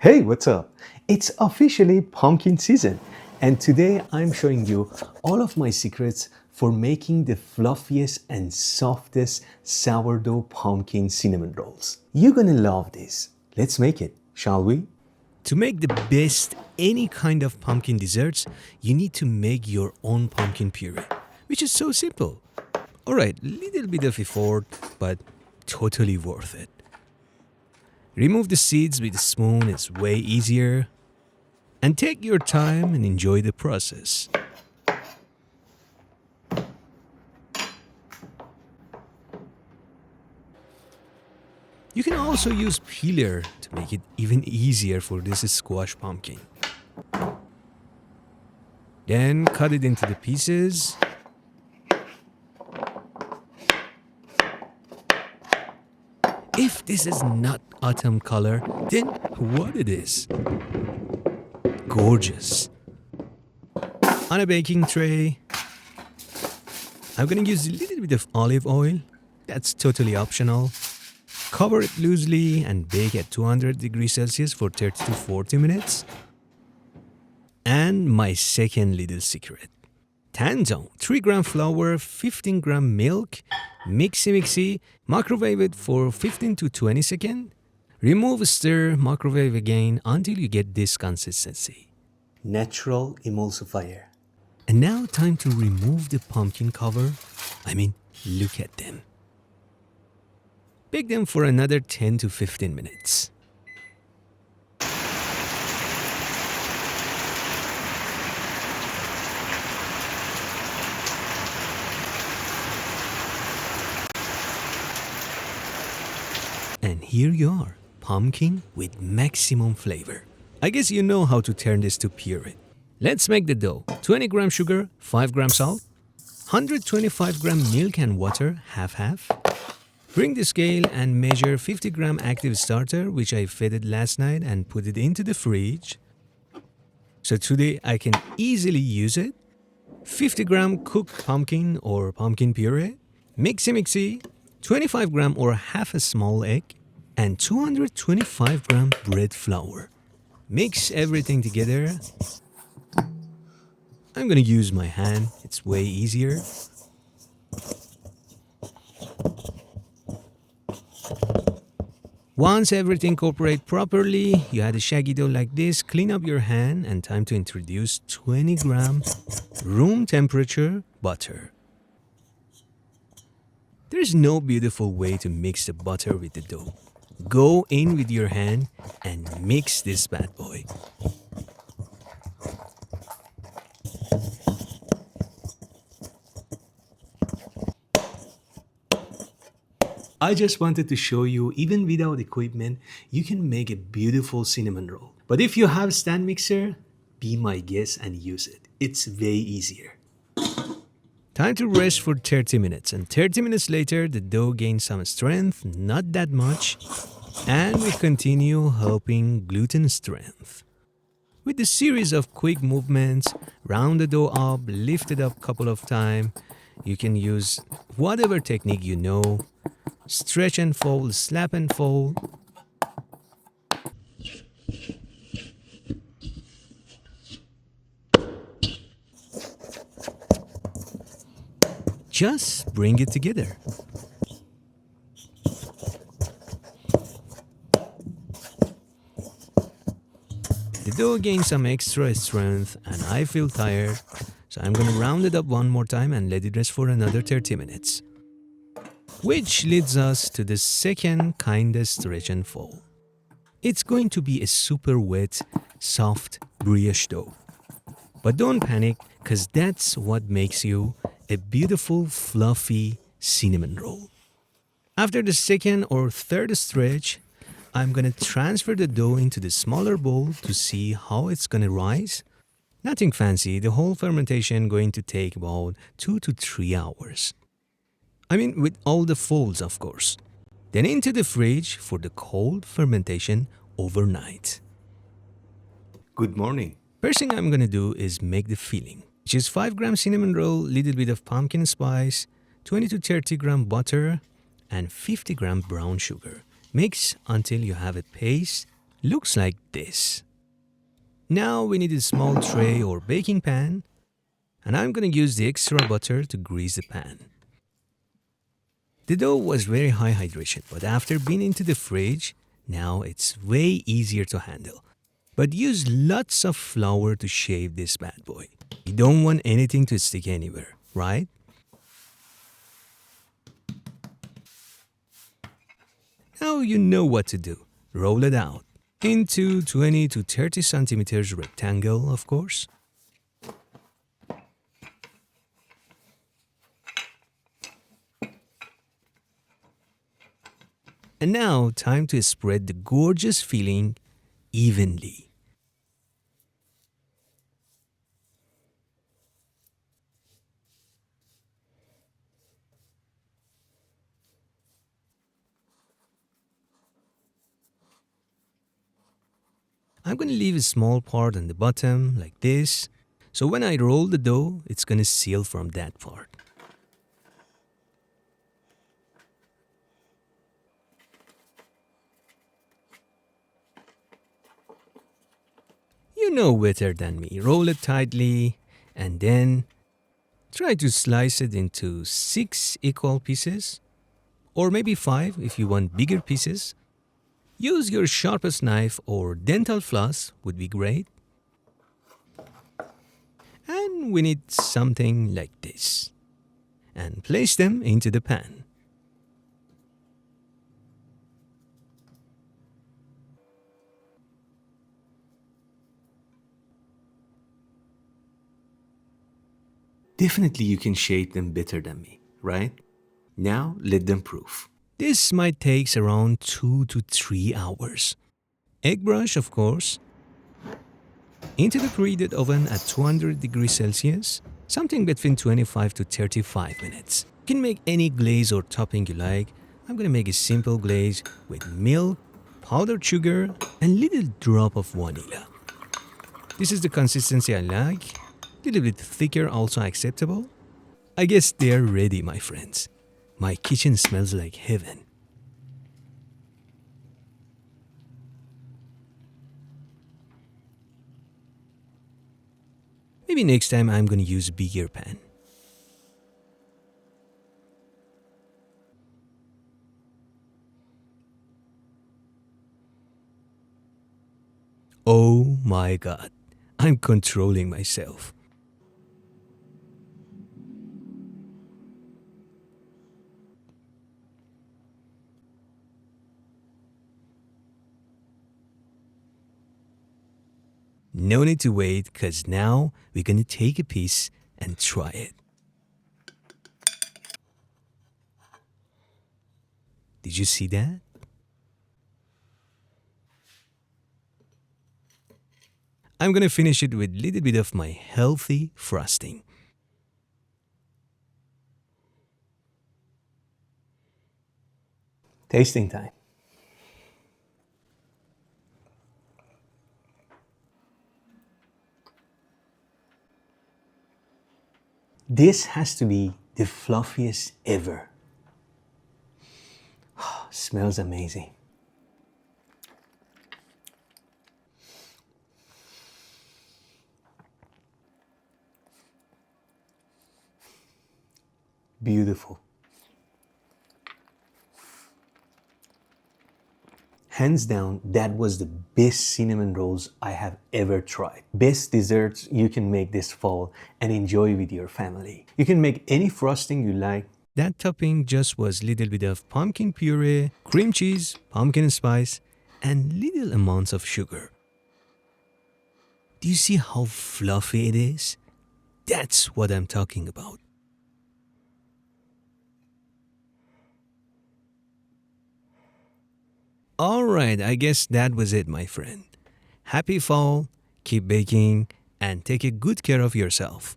Hey, what's up? It's officially pumpkin season, and today I'm showing you all of my secrets for making the fluffiest and softest sourdough pumpkin cinnamon rolls. You're gonna love this. Let's make it, shall we? To make the best any kind of pumpkin desserts, you need to make your own pumpkin puree, which is so simple. Alright, little bit of effort, but totally worth it. Remove the seeds with a spoon, it's way easier. And take your time and enjoy the process. You can also use peeler to make it even easier for this squash pumpkin. Then cut it into the pieces. If this is not autumn color, then what it is? Gorgeous. On a baking tray, I'm gonna use a little bit of olive oil. That's totally optional. Cover it loosely and bake at 200 degrees Celsius for 30 to 40 minutes. And my second little secret. Tanzhong, 3 gram flour, 15 gram milk, mixy, microwave it for 15 to 20 seconds. Remove, stir, microwave again until you get this consistency. Natural emulsifier. And now time to remove the pumpkin cover. Look at them. Bake them for another 10 to 15 minutes. And here you are, pumpkin with maximum flavor. I guess you know how to turn this to puree. Let's make the dough. 20 gram sugar, 5 gram salt, 125 gram milk and water, half-half. Bring the scale and measure 50 gram active starter, which I fed last night and put it into the fridge. So today I can easily use it. 50 gram cooked pumpkin or pumpkin puree, mixy, 25 gram or half a small egg, and 225 gram bread flour. Mix everything together. I'm gonna use my hand, it's way easier. Once everything incorporates properly, you had a shaggy dough like this, clean up your hand and time to introduce 20 gram room temperature butter. There's no beautiful way to mix the butter with the dough. Go in with your hand and mix this bad boy. I just wanted to show you, even without equipment, you can make a beautiful cinnamon roll. But if you have stand mixer, be my guest and use it. It's way easier. Time to rest for 30 minutes, and 30 minutes later the dough gains some strength, not that much, and we continue helping gluten strength. With a series of quick movements, round the dough up, lift it up a couple of times. You can use whatever technique you know. Stretch and fold, slap and fold. Just bring it together. The dough gains some extra strength and I feel tired, so I'm gonna round it up one more time and let it rest for another 30 minutes. Which leads us to the second kind of stretch and fold. It's going to be a super wet, soft brioche dough. But don't panic, because that's what makes you a beautiful, fluffy cinnamon roll. After the second or third stretch, I'm gonna transfer the dough into the smaller bowl to see how it's gonna rise. Nothing fancy, the whole fermentation going to take about 2 to 3 hours. With all the folds, of course. Then into the fridge for the cold fermentation overnight. Good morning. First thing I'm gonna do is make the filling, which is 5 gram cinnamon roll, little bit of pumpkin spice, 20 to 30 gram butter, and 50 gram brown sugar. Mix until you have a paste looks like this. Now we need a small tray or baking pan, and I'm gonna use the extra butter to grease the pan. The dough was very high hydration, but after being into the fridge, now it's way easier to handle. But use lots of flour to shape this bad boy. You don't want anything to stick anywhere, right? Now you know what to do. Roll it out into 20 to 30 centimeters rectangle, of course. And now time to spread the gorgeous filling evenly. I'm going to leave a small part on the bottom like this. So when I roll the dough, it's going to seal from that part. You know better than me. Roll it tightly and then try to slice it into 6 equal pieces, or maybe 5 if you want bigger pieces. Use your sharpest knife or dental floss would be great. And we need something like this. And place them into the pan. Definitely you can shape them better than me, right? Now let them proof. This might take around 2 to 3 hours. Egg brush, of course. Into the preheated oven at 200 degrees Celsius, something between 25 to 35 minutes. You can make any glaze or topping you like. I'm gonna make a simple glaze with milk, powdered sugar, and little drop of vanilla. This is the consistency I like. Little bit thicker also acceptable. I guess they're ready, my friends. My kitchen smells like heaven. Maybe next time I'm gonna use a bigger pan. Oh my god, I'm controlling myself. No need to wait, cause now we're gonna take a piece and try it. Did you see that? I'm gonna finish it with a little bit of my healthy frosting. Tasting time. This has to be the fluffiest ever. Smells amazing. Beautiful. Hands down, that was the best cinnamon rolls I have ever tried. Best desserts you can make this fall and enjoy with your family. You can make any frosting you like. That topping just was little bit of pumpkin puree, cream cheese, pumpkin spice, and little amounts of sugar. Do you see how fluffy it is? That's what I'm talking about. Alright, I guess that was it, my friend. Happy fall, keep baking, and take a good care of yourself.